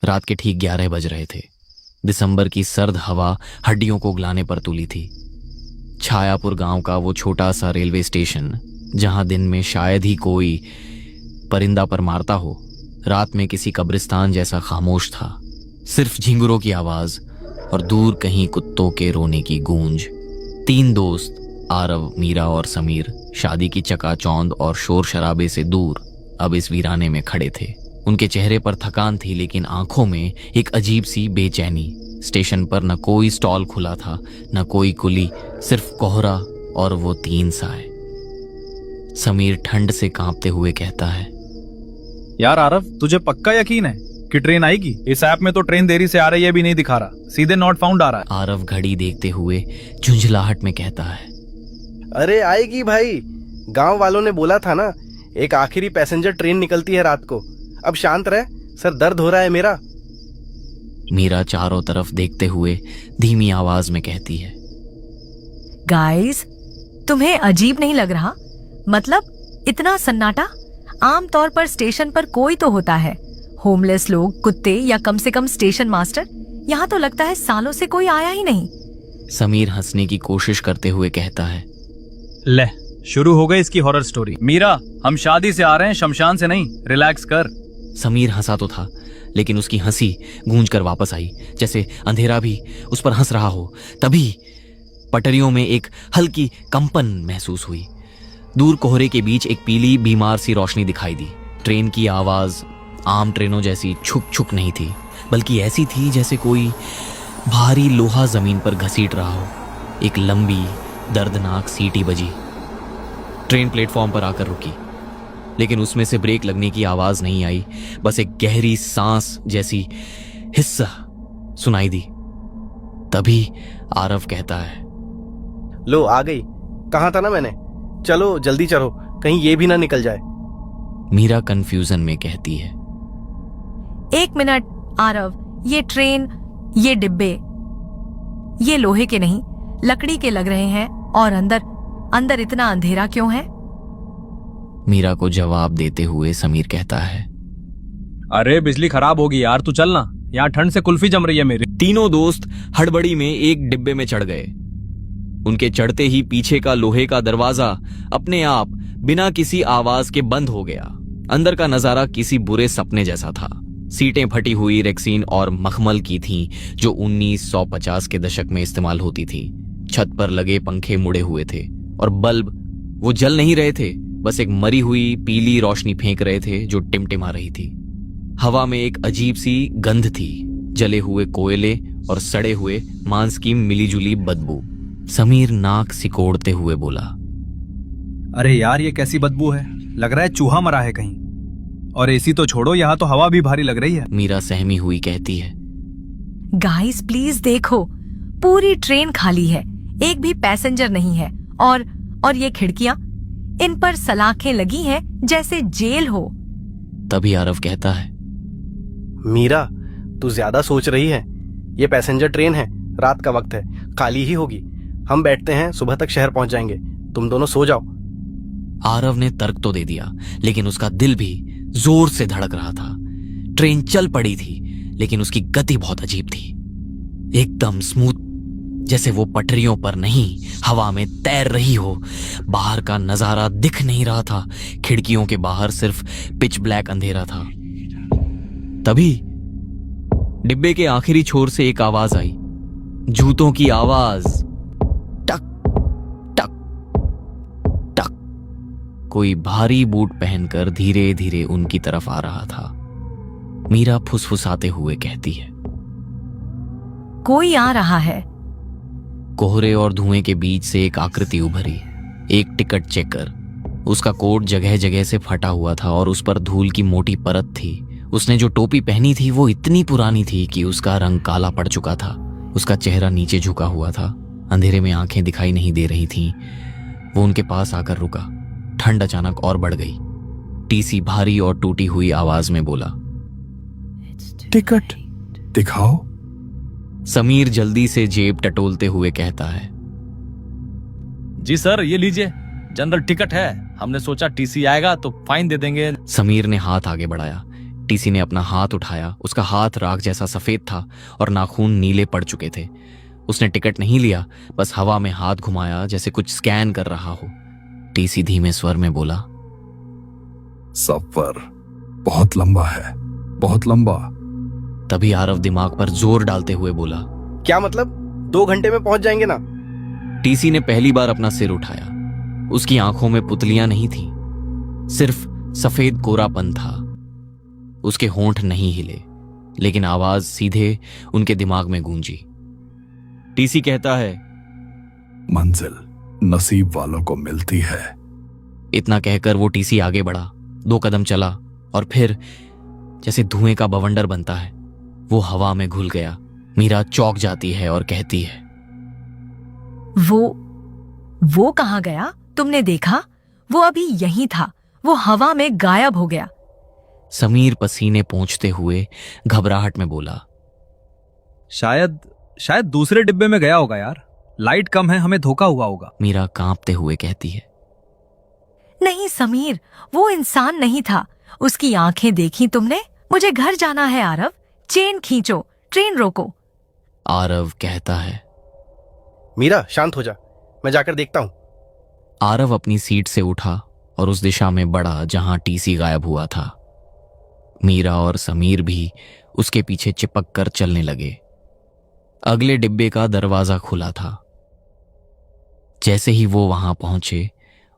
रात के ठीक 11 बज रहे थे। दिसंबर की सर्द हवा हड्डियों को गलाने पर तुली थी। छायापुर गांव का वो छोटा सा रेलवे स्टेशन, जहां दिन में शायद ही कोई परिंदा पर मारता हो, रात में किसी कब्रिस्तान जैसा खामोश था। सिर्फ झिंगुरों की आवाज और दूर कहीं कुत्तों के रोने की गूंज। 3 दोस्त, आरव, मीरा और समीर, शादी की चकाचौंध और शोर शराबे से दूर अब इस वीराने में खड़े थे। उनके चेहरे पर थकान थी, लेकिन आंखों में एक अजीब सी बेचैनी। स्टेशन पर न कोई स्टॉल खुला था, न कोई कुली, सिर्फ कोहरा और वो 3 साए। समीर ठंड से कांपते हुए कहता है, यार आरव, तुझे पक्का यकीन है कि ट्रेन आएगी? इस ऐप में तो ट्रेन देरी से आ रही है भी नहीं दिखा रहा, सीधे नॉट फाउंड आ रहा है। आरव घड़ी देखते हुए झुंझलाहट में कहता है, अरे आएगी भाई, गांव वालों ने बोला था ना, एक आखिरी पैसेंजर ट्रेन निकलती है रात को। अब शांत रहे, सर दर्द हो रहा है मेरा। मीरा चारों तरफ देखते हुए धीमी आवाज में कहती है, गाइस, तुम्हें अजीब नहीं लग रहा? मतलब इतना सन्नाटा? आमतौर पर स्टेशन पर कोई तो होता है, होमलेस लोग, कुत्ते या कम से कम स्टेशन मास्टर। यहाँ तो लगता है सालों से कोई आया ही नहीं। समीर हंसने की कोशिश करते हुए कहता है, ले, शुरू हो गई इसकी हॉरर स्टोरी। मीरा, हम शादी से आ रहे हैं, शमशान से नहीं, रिलैक्स कर। समीर हंसा तो था, लेकिन उसकी हंसी गूंज कर वापस आई, जैसे अंधेरा भी उस पर हंस रहा हो। तभी पटरियों में एक हल्की कंपन महसूस हुई। दूर कोहरे के बीच एक पीली बीमार सी रोशनी दिखाई दी। ट्रेन की आवाज आम ट्रेनों जैसी छुक छुक नहीं थी, बल्कि ऐसी थी जैसे कोई भारी लोहा जमीन पर घसीट रहा हो। एक लंबी दर्दनाक सीटी बजी। ट्रेन प्लेटफॉर्म पर आकर रुकी, लेकिन उसमें से ब्रेक लगने की आवाज नहीं आई, बस एक गहरी सांस जैसी हिस्सा सुनाई दी। तभी आरव कहता है, लो आ गई, कहा था ना मैंने, चलो जल्दी चढ़ो, कहीं ये भी ना निकल जाए। मीरा कंफ्यूजन में कहती है, 1 मिनट आरव, ये ट्रेन, ये डिब्बे, ये लोहे के नहीं, लकड़ी के लग रहे हैं, और अंदर इतना अंधेरा क्यों है? मीरा को जवाब देते हुए समीर कहता है, अरे बिजली खराब होगी यार, तू चल ना, यहाँ ठंड से कुल्फी जम रही है मेरी। तीनों दोस्त हड़बड़ी में एक डिब्बे में चढ़ गए। उनके चढ़ते ही पीछे का लोहे का दरवाजा अपने आप बिना किसी आवाज के बंद हो गया। अंदर का नजारा किसी बुरे सपने जैसा था। सीटें फटी हुई रेक्सीन और मखमल की थीं, जो 1950 के दशक में इस्तेमाल होती थी। छत पर लगे पंखे मुड़े हुए थे और बल्ब वो जल नहीं रहे थे, बस एक मरी हुई पीली रोशनी फेंक रहे थे जो टिमटिमा रही थी। हवा में एक अजीब सी गंध थी, जले हुए कोयले और सड़े हुए मांस की मिलीजुली बदबू। समीर नाक सिकोड़ते हुए बोला, अरे यार, ये कैसी बदबू है, लग रहा है चूहा मरा है कहीं। और एसी तो छोड़ो, यहाँ तो हवा भी भारी लग रही है। मीरा सहमी हुई कहती है, गाइस प्लीज देखो, पूरी ट्रेन खाली है, एक भी पैसेंजर नहीं है, और ये खिड़कियां, इन पर सलाखें लगी हैं जैसे जेल हो। तभी आरव कहता है, मीरा, तू ज्यादा सोच रही है, ये पैसेंजर ट्रेन है, रात का वक्त है, खाली ही होगी। हम बैठते हैं, सुबह तक शहर पहुंच जाएंगे, तुम दोनों सो जाओ। आरव ने तर्क तो दे दिया, लेकिन उसका दिल भी जोर से धड़क रहा था। ट्रेन चल पड़ी थी, लेकिन उसकी गति बहुत अजीब थी, एकदम स्मूथ, जैसे वो पटरियों पर नहीं हवा में तैर रही हो। बाहर का नजारा दिख नहीं रहा था, खिड़कियों के बाहर सिर्फ पिच ब्लैक अंधेरा था। तभी डिब्बे के आखिरी छोर से एक आवाज आई, जूतों की आवाज, टक टक टक। कोई भारी बूट पहनकर धीरे धीरे उनकी तरफ आ रहा था। मीरा फुसफुसाते हुए कहती है, कोई आ रहा है। कोहरे और धुएं के बीच से एक आकृति उभरी, एक टिकट चेकर। उसका कोट जगह जगह से फटा हुआ था और उस पर धूल की मोटी परत थी। उसने जो टोपी पहनी थी वो इतनी पुरानी थी कि उसका रंग काला पड़ चुका था। उसका चेहरा नीचे झुका हुआ था, अंधेरे में आंखें दिखाई नहीं दे रही थीं। वो उनके पास आकर रुका। ठंड अचानक और बढ़ गई। टीसी भारी और टूटी हुई आवाज में बोला, टिकट दिखाओ। समीर जल्दी से जेब टटोलते हुए कहता है, जी सर, ये लीजिए, जनरल टिकट है, हमने सोचा टीसी आएगा तो फाइन दे देंगे। समीर ने हाथ आगे बढ़ाया। टीसी ने अपना हाथ उठाया। उसका हाथ राख जैसा सफेद था और नाखून नीले पड़ चुके थे। उसने टिकट नहीं लिया, बस हवा में हाथ घुमाया जैसे कुछ स्कैन कर रहा हो। टीसी धीमे स्वर में बोला, सफर बहुत लंबा है, बहुत लंबा। तभी आरव दिमाग पर जोर डालते हुए बोला, क्या मतलब? 2 घंटे में पहुंच जाएंगे ना? टीसी ने पहली बार अपना सिर उठाया। उसकी आंखों में पुतलियां नहीं थी, सिर्फ सफेद कोरापन था। उसके होंठ नहीं हिले, लेकिन आवाज सीधे उनके दिमाग में गूंजी। टीसी कहता है, मंजिल नसीब वालों को मिलती है। इतना कहकर वो टीसी आगे बढ़ा। 2 कदम चला और फिर जैसे धुएं का बवंडर बनता है, वो हवा में घुल गया। मीरा चौंक जाती है और कहती है, वो कहाँ गया? तुमने देखा? वो अभी यहीं था, वो हवा में गायब हो गया। समीर पसीने पोंछते हुए घबराहट में बोला, शायद दूसरे डिब्बे में गया होगा यार, लाइट कम है, हमें धोखा हुआ होगा। मीरा कांपते हुए कहती है, नहीं समीर, वो इंसान नहीं था। उसकी आंखें देखी तुमने? मुझे घर जाना है आरव, चेन खींचो, ट्रेन रोको। आरव कहता है। मीरा शांत हो जा, मैं जाकर देखता हूं। आरव अपनी सीट से उठा और उस दिशा में बढ़ा जहां टीसी गायब हुआ था। मीरा और समीर भी उसके पीछे चिपक कर चलने लगे। अगले डिब्बे का दरवाजा खुला था। जैसे ही वो वहां पहुंचे,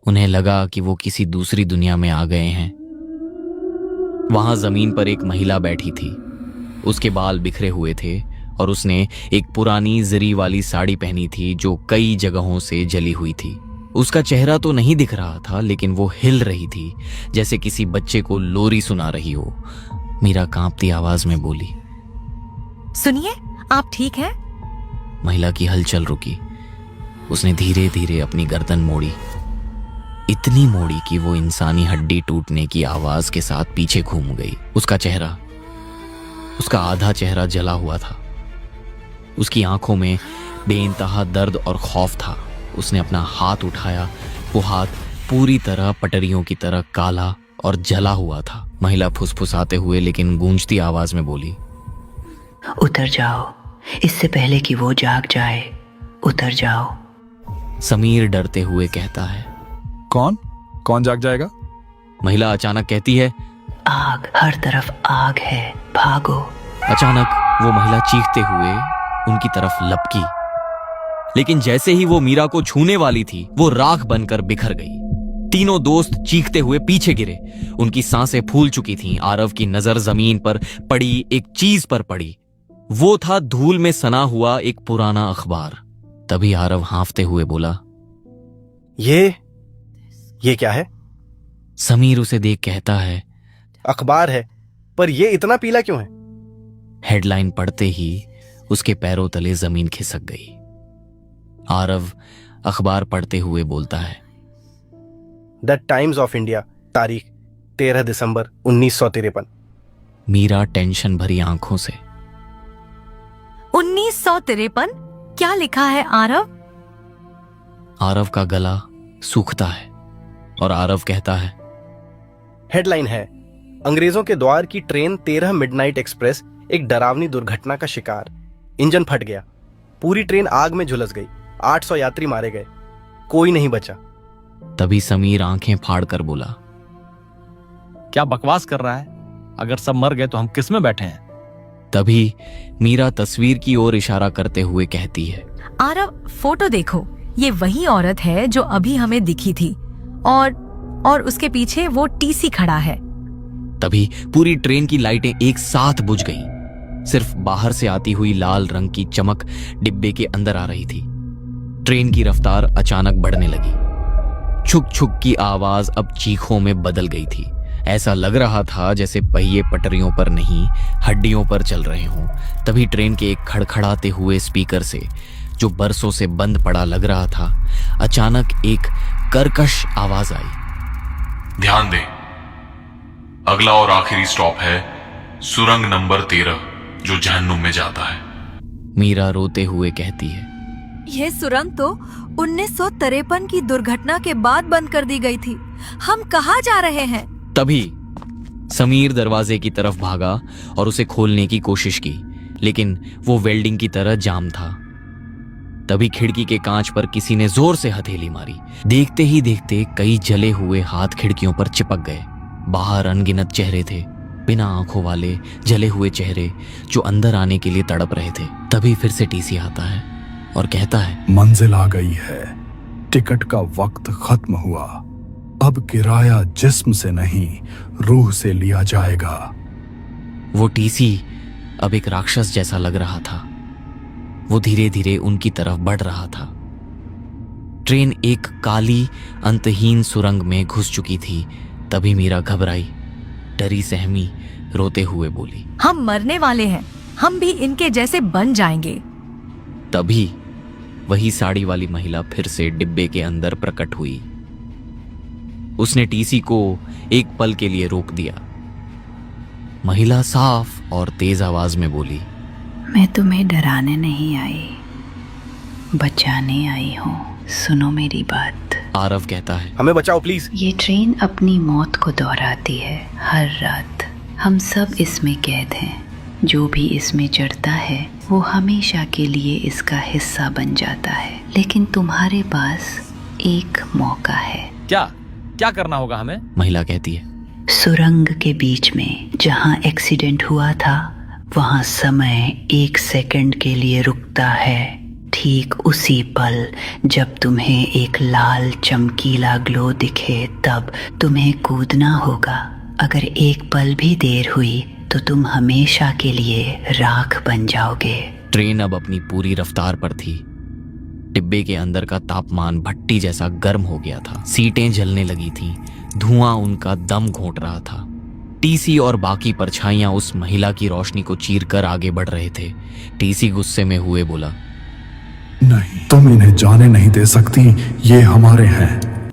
उन्हें लगा कि वो किसी दूसरी दुनिया में आ गए हैं। वहां जमीन पर एक महिला बैठी थी। उसके बाल बिखरे हुए थे और उसने एक पुरानी जरी वाली साड़ी पहनी थी जो कई जगहों से जली हुई थी। उसका चेहरा तो नहीं दिख रहा था, लेकिन वो हिल रही थी जैसे किसी बच्चे को लोरी सुना रही हो। मीरा कांपती आवाज में बोली, सुनिए, आप ठीक हैं? महिला की हलचल रुकी। उसने धीरे धीरे अपनी गर्दन मोड़ी, इतनी मोड़ी कि वो इंसानी हड्डी टूटने की आवाज के साथ पीछे घूम गई। उसका आधा चेहरा जला हुआ था। उसकी आंखों में बेइंतहा दर्द और खौफ था। उसने अपना हाथ उठाया। वो हाथ पूरी तरह पटरियों की तरह काला और जला हुआ था। महिला फुसफुसाते हुए लेकिन गूंजती आवाज में बोली, उतर जाओ, इससे पहले कि वो जाग जाए, उतर जाओ। समीर डरते हुए कहता है, कौन जाग जाएगा? महिला अचानक कहती है, आग, हर तरफ आग है, भागो। अचानक वो महिला चीखते हुए उनकी तरफ लपकी, लेकिन जैसे ही वो मीरा को छूने वाली थी, वो राख बनकर बिखर गई। तीनों दोस्त चीखते हुए पीछे गिरे। उनकी सांसें फूल चुकी थीं। आरव की नजर जमीन पर पड़ी एक चीज पर पड़ी। वो था धूल में सना हुआ एक पुराना अखबार। तभी आरव हांफते हुए बोला, ये क्या है? समीर उसे देख कहता है, अखबार है, पर ये इतना पीला क्यों है? हेडलाइन पढ़ते ही उसके पैरों तले जमीन खिसक गई। आरव अखबार पढ़ते हुए बोलता है, द टाइम्स ऑफ इंडिया, तारीख 13 दिसंबर 1953। मीरा टेंशन भरी आंखों से, 1953? क्या लिखा है आरव? आरव का गला सूखता है और आरव कहता है, हेडलाइन है, अंग्रेजों के द्वार की ट्रेन 13 मिडनाइट एक्सप्रेस एक डरावनी दुर्घटना का शिकार। इंजन फट गया, पूरी ट्रेन आग में झुलस गई, 800 यात्री मारे गए, कोई नहीं बचा। तभी समीर आंखें फाड़कर बोला, क्या बकवास कर रहा है? अगर सब मर गए तो हम किस में बैठे हैं? तभी मीरा तस्वीर की ओर इशारा करते हुए कहती है, आरव, फोटो देखो, ये वही औरत है जो अभी हमें दिखी थी और उसके पीछे वो टीसी खड़ा है। तभी पूरी ट्रेन की लाइटें एक साथ बुझ गईं। सिर्फ बाहर से आती हुई लाल रंग की चमक डिब्बे के अंदर आ रही थी। ट्रेन की रफ्तार अचानक बढ़ने लगी। छुक छुक की आवाज अब चीखों में बदल गई थी। ऐसा लग रहा था जैसे पहिए पटरियों पर नहीं, हड्डियों पर चल रहे हों। तभी ट्रेन के एक खड़खड़ाते हुए स्पीकर से, जो बरसों से बंद पड़ा लग रहा था, अचानक एक कर्कश आवाज आई, ध्यान दें, अगला और आखिरी स्टॉप है सुरंग नंबर 13 जो जहन्नुम में जाता है। मीरा रोते हुए कहती है, यह सुरंग तो 1953 की दुर्घटना के बाद बंद कर दी गई थी। हम कहाँ जा रहे हैं? तभी समीर दरवाजे की तरफ भागा और उसे खोलने की कोशिश की, लेकिन वो वेल्डिंग की तरह जाम था। तभी खिड़की के कांच पर किसी ने जोर से हथेली मारी। देखते ही देखते कई जले हुए हाथ खिड़कियों पर चिपक गए। बाहर अनगिनत चेहरे थे, बिना आंखों वाले जले हुए चेहरे जो अंदर आने के लिए तड़प रहे थे। तभी फिर से टीसी आता है और कहता है, मंजिल आ गई है, टिकट का वक्त खत्म हुआ, अब किराया जिस्म से नहीं रूह से लिया जाएगा। वो टीसी अब एक राक्षस जैसा लग रहा था। वो धीरे धीरे उनकी तरफ बढ़ रहा था। ट्रेन एक काली अंतहीन सुरंग में घुस चुकी थी। तभी मीरा घबराई, डरी सहमी रोते हुए बोली, हम मरने वाले हैं, हम भी इनके जैसे बन जाएंगे। तभी वही साड़ी वाली महिला फिर से डिब्बे के अंदर प्रकट हुई। उसने टीसी को एक पल के लिए रोक दिया। महिला साफ और तेज आवाज में बोली, मैं तुम्हें डराने नहीं आई, बचाने आई हूँ। सुनो मेरी बात। आरव कहता है, हमें बचाओ प्लीज। ये ट्रेन अपनी मौत को दोहराती है हर रात। हम सब इसमें कैद हैं। जो भी इसमें चढ़ता है वो हमेशा के लिए इसका हिस्सा बन जाता है। लेकिन तुम्हारे पास एक मौका है। क्या करना होगा हमें? महिला कहती है, सुरंग के बीच में जहाँ एक्सीडेंट हुआ था वहाँ समय 1 सेकंड के लिए रुकता है। ठीक उसी पल जब तुम्हें एक लाल चमकीला ग्लो दिखे तब तुम्हें कूदना होगा। अगर एक पल भी देर हुई तो तुम हमेशा के लिए राख बन जाओगे। ट्रेन अब अपनी पूरी रफ्तार पर थी। डिब्बे के अंदर का तापमान भट्टी जैसा गर्म हो गया था। सीटें जलने लगी थीं, धुआं उनका दम घोंट रहा था। टीसी और बाकी परछाइयां उस महिला की रोशनी को चीरकर आगे बढ़ रहे थे। टीसी गुस्से में हुए बोला, नहीं, तुम इन्हें जाने नहीं दे सकती, ये हमारे हैं।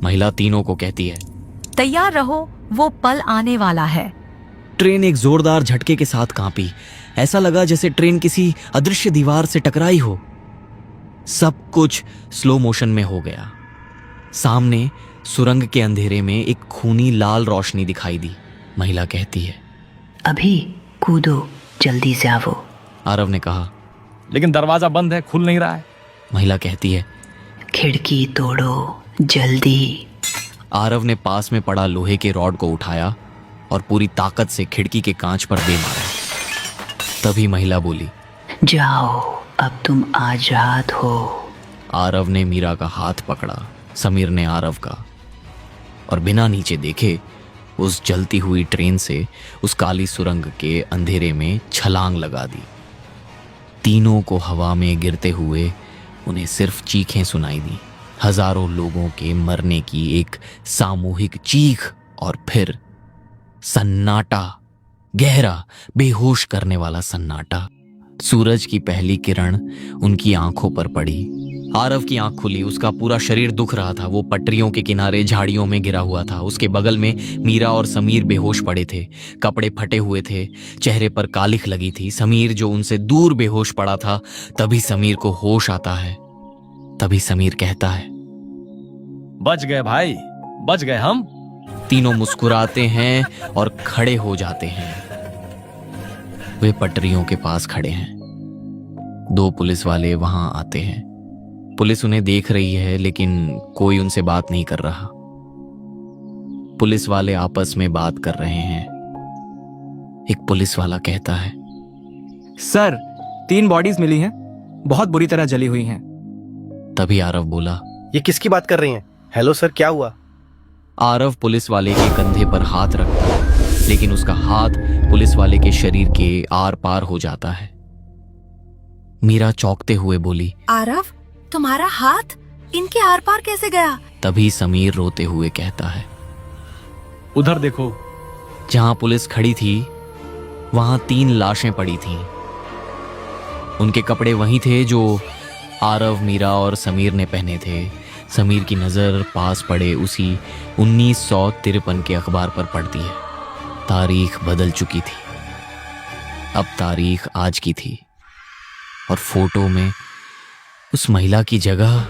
महिला तीनों को कहती है, तैयार रहो, वो पल आने वाला है। ट्रेन एक जोरदार झटके के साथ कांपी। ऐसा लगा जैसे ट्रेन किसी अदृश्य दीवार से टकराई हो। सब कुछ स्लो मोशन में हो गया। सामने सुरंग के अंधेरे में एक खूनी लाल रोशनी दिखाई दी। महिला कहती है, अभी कूदो, जल्दी से आओ। आरव ने कहा। लेकिन दरवाजा बंद है, खुल नहीं रहा है। महिला कहती है, खिड़की तोड़ो, जल्दी। आरव ने पास में पड़ा लोहे के रॉड को उठाया और पूरी ताकत से खिड़की के कांच पर दे मारा। तभी महिला बोली, जाओ, अब तुम आजाद हो। आरव ने मीरा का हाथ पकड़ा, समीर ने आरव का, और बिना नीचे देखे उस जलती हुई ट्रेन से उस काली सुरंग के अंधेरे में छलांग लगा दी। तीनों को हवा में गिरते हुए उन्हें सिर्फ चीखें सुनाई दी। हजारों लोगों के मरने की एक सामूहिक चीख, और फिर सन्नाटा, गहरा बेहोश करने वाला सन्नाटा। सूरज की पहली किरण उनकी आंखों पर पड़ी। आरव की आंख खुली, उसका पूरा शरीर दुख रहा था। वो पटरियों के किनारे झाड़ियों में गिरा हुआ था। उसके बगल में मीरा और समीर बेहोश पड़े थे, कपड़े फटे हुए थे, चेहरे पर कालिख लगी थी। समीर जो उनसे दूर बेहोश पड़ा था। तभी समीर को होश आता है। तभी समीर कहता है, बच गए भाई, बच गए हम। तीनों मुस्कुराते हैं और खड़े हो जाते हैं। वे पटरियों के पास खड़े हैं। 2 पुलिस वाले वहां आते हैं। पुलिस उन्हें देख रही है, लेकिन कोई उनसे बात नहीं कर रहा। पुलिस वाले आपस में बात कर रहे हैं। एक पुलिस वाला कहता है, सर, 3 बॉडीज मिली हैं, बहुत बुरी तरह जली हुई हैं। तभी आरव बोला, ये किसकी बात कर रही हैं? हेलो सर, क्या हुआ? आरव पुलिस वाले के कंधे पर हाथ रखता है, लेकिन उसका हाथ पुलिस वाले के शरीर के आर पार हो जाता है। मीरा चौंकते हुए बोली, आरव, तुम्हारा हाथ इनके आर पार कैसे गया? तभी समीर रोते हुए कहता है, उधर देखो। जहां पुलिस खड़ी थी वहां 3 लाशें पड़ी थीं। उनके कपड़े वही थे जो आरव, मीरा और समीर ने पहने थे। समीर की नजर पास पड़े उसी 1953 के अखबार पर पड़ती है। तारीख बदल चुकी थी। अब तारीख आज की थी और फोटो में उस महिला की जगह